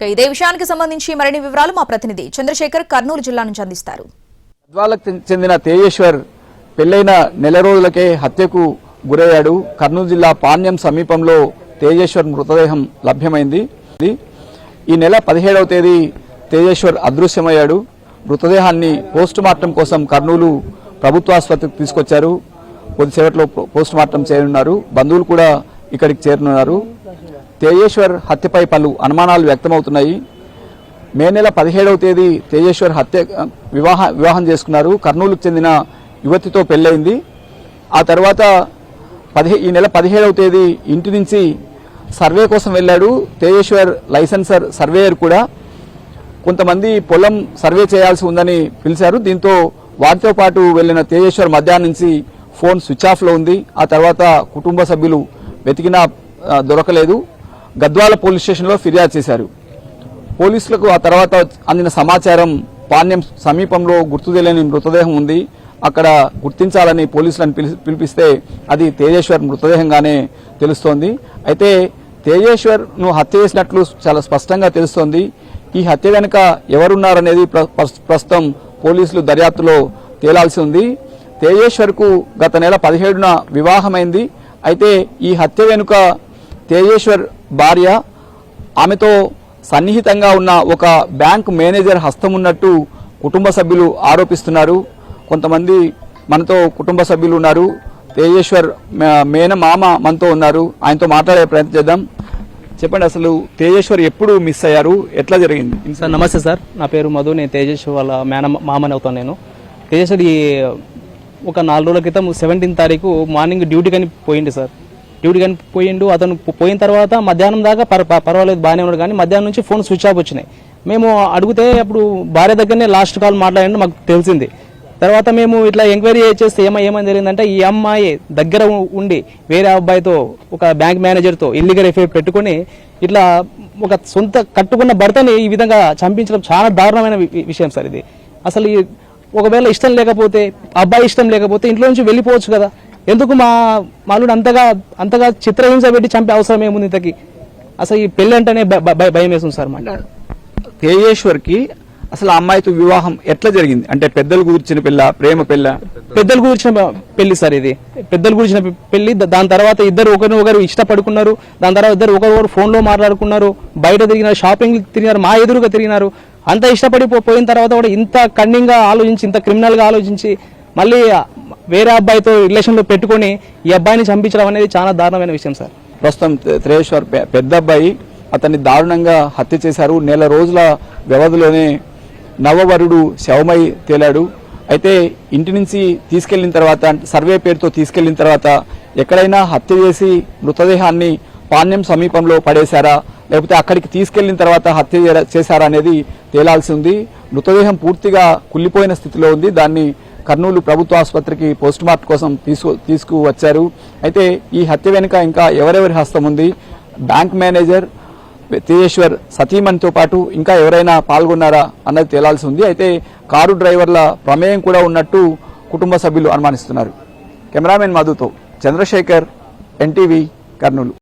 ఇదే విషయానికి సంబంధించి మరిన్ని వివరాలు మా ప్రతినిధి చంద్రశేఖర్ కర్నూలు జిల్లా నుంచి అందిస్తారు. గద్వాలకు చెందిన తేజేశ్వర్ పెళ్లైన నెల రోజులకే హత్యకు గురయ్యాడు. కర్నూలు జిల్లా పాణ్యం సమీపంలో తేజేశ్వర్ మృతదేహం లభ్యమైంది. ఈ నెల 17వ తేదీ తేజేశ్వర్ అదృశ్యమయ్యాడు. మృతదేహాన్ని పోస్టుమార్టం కోసం కర్నూలు ప్రభుత్వ ఆసుపత్రికి తీసుకొచ్చారు. కొద్దిసేపట్లో పోస్టుమార్టం చేయనున్నారు. బంధువులు కూడా ఇక్కడికి చేరనున్నారు. తేజేశ్వర్ హత్యపై పలు అనుమానాలు వ్యక్తమవుతున్నాయి. మే నెల 17వ తేదీ తేజేశ్వర్ వివాహం చేసుకున్నారు. కర్నూలుకు చెందిన యువతితో పెళ్లైంది. ఆ తర్వాత ఈ నెల 17వ తేదీ ఇంటి నుంచి సర్వే కోసం వెళ్లాడు. తేజేశ్వర్ లైసెన్సర్ సర్వేయర్ కూడా కొంతమంది పొలం సర్వే చేయాల్సి ఉందని పిలిచారు. దీంతో వారితో పాటు వెళ్లిన తేజేశ్వర్ మధ్యాహ్నం నుంచి ఫోన్ స్విచ్ ఆఫ్లో ఉంది. ఆ తర్వాత కుటుంబ సభ్యులు వెతికినా దొరకలేదు. గద్వాల పోలీస్ స్టేషన్లో ఫిర్యాదు చేశారు. పోలీసులకు ఆ తర్వాత అందిన సమాచారం పాణ్యం సమీపంలో గుర్తు తెలియని మృతదేహం ఉంది, అక్కడ గుర్తించాలని పోలీసులను పిలిపిస్తే అది తేజేశ్వర్ మృతదేహంగానే తెలుస్తోంది. అయితే తేజేశ్వర్ను హత్య చేసినట్లు చాలా స్పష్టంగా తెలుస్తోంది. ఈ హత్య వెనుక ఎవరున్నారనేది ప్రస్తుతం పోలీసులు దర్యాప్తులో తేలాల్సి ఉంది. తేజేశ్వర్కు గత నెల 17న వివాహమైంది. అయితే ఈ హత్య వెనుక తేజేశ్వర్ భార్య, ఆమెతో సన్నిహితంగా ఉన్న ఒక బ్యాంకు మేనేజర్ హస్తం ఉన్నట్టు కుటుంబ సభ్యులు ఆరోపిస్తున్నారు. కొంతమంది మనతో కుటుంబ సభ్యులు ఉన్నారు. తేజేశ్వర్ మామ మనతో ఉన్నారు. ఆయనతో మాట్లాడే ప్రయత్నం చేద్దాం. చెప్పండి, అసలు తేజేశ్వర్ ఎప్పుడు మిస్ అయ్యారు, ఎట్లా జరిగింది? సార్ నమస్తే సార్, నా పేరు మధు. నేను తేజేశ్వర్ వాళ్ళ మామని అవుతాను. నేను తేజేశ్వర్ ఒక 4 రోజుల క్రితం 17వ తారీఖు మార్నింగ్ డ్యూటీ కానీ పోయిండు సార్. డ్యూటీ కానీ పోయిండు. అతను పోయిన తర్వాత మధ్యాహ్నం దాకా పర్వాలేదు, బాగానే ఉన్నాడు. కానీ మధ్యాహ్నం నుంచి ఫోన్ స్విచ్ ఆఫ్ వచ్చినాయి. మేము అడిగితే అప్పుడు భార్య దగ్గరనే లాస్ట్ కాల్ మాట్లాడండి మాకు తెలిసింది. తర్వాత మేము ఇట్లా ఎంక్వైరీ చేస్తే ఏమని జరిగిందంటే, ఈ అమ్మాయి దగ్గర ఉండి వేరే అబ్బాయితో ఒక బ్యాంక్ మేనేజర్తో ఇల్లీగల్ ఎఫ్ఐఆర్ పెట్టుకుని ఇట్లా ఒక సొంత కట్టుకున్న భర్తని ఈ విధంగా చంపించడం చాలా దారుణమైన విషయం సార్. ఇది అసలు ఒకవేళ ఇష్టం లేకపోతే, అబ్బాయి ఇష్టం లేకపోతే ఇంట్లో నుంచి వెళ్ళిపోవచ్చు కదా. ఎందుకు మాలుడు అంతగా చిత్రహింస పెట్టి చంపే అవసరం ఏముంది ఇంతకి? అసలు ఈ పెళ్లి అంటేనే భయం వేస్తుంది సార్. తేజేశ్వర్కి అసలు ఆ అమ్మాయితో వివాహం ఎట్లా జరిగింది? అంటే పెద్దలు కూర్చిన పెళ్ళ, ప్రేమ పెళ్ళ? పెద్దలు కూర్చిన పెళ్లి సార్. ఇది పెద్దలు కూర్చిన పెళ్లి. దాని తర్వాత ఇద్దరు ఒకరు ఇష్టపడుకున్నారు. దాని తర్వాత ఇద్దరు ఒకరు ఫోన్ లో మాట్లాడుకున్నారు, బయట తిరిగినారు, షాపింగ్ తిరిగినారు, మా ఎదురుగా తిరిగినారు. అంత ఇష్టపడిపోయిన తర్వాత కూడా ఇంత కన్నింగ్ గా ఆలోచించి, ఇంత క్రిమినల్ గా ఆలోచించి మళ్ళీ వేరే అబ్బాయితో రిలేషన్ లో పెట్టుకుని ఈ అబ్బాయిని చంపించడం అనేది చాలా దారుణమైన విషయం సార్. ప్రస్తుతం తేజేశ్వర్ పెద్ద అబ్బాయి, అతన్ని దారుణంగా హత్య చేశారు. నెల రోజుల వ్యవధిలోనే నవవరుడు శవమై తేలాడు. అయితే ఇంటి నుంచి తీసుకెళ్లిన తర్వాత, సర్వే పేరుతో తీసుకెళ్లిన తర్వాత ఎక్కడైనా హత్య చేసి మృతదేహాన్ని పాణ్యం సమీపంలో పడేశారా, లేకపోతే అక్కడికి తీసుకెళ్లిన తర్వాత హత్య చేశారా అనేది తేలాల్సి ఉంది. మృతదేహం పూర్తిగా కుళ్ళిపోయిన స్థితిలో ఉంది. దాన్ని కర్నూలు ప్రభుత్వ ఆసుపత్రికి పోస్టుమార్టం కోసం తీసుకువచ్చారు. అయితే ఈ హత్య వెనుక ఇంకా ఎవరెవరి హస్తం ఉంది? బ్యాంక్ మేనేజర్, తేజేశ్వర్ సతీమణితో పాటు ఇంకా ఎవరైనా పాల్గొన్నారా అన్నది తేలాల్సి ఉంది. అయితే కారు డ్రైవర్ల ప్రమేయం కూడా ఉన్నట్టు కుటుంబ సభ్యులు అనుమానిస్తున్నారు. కెమెరామెన్ మధుతో చంద్రశేఖర్, ఎన్టీవీ, కర్నూలు.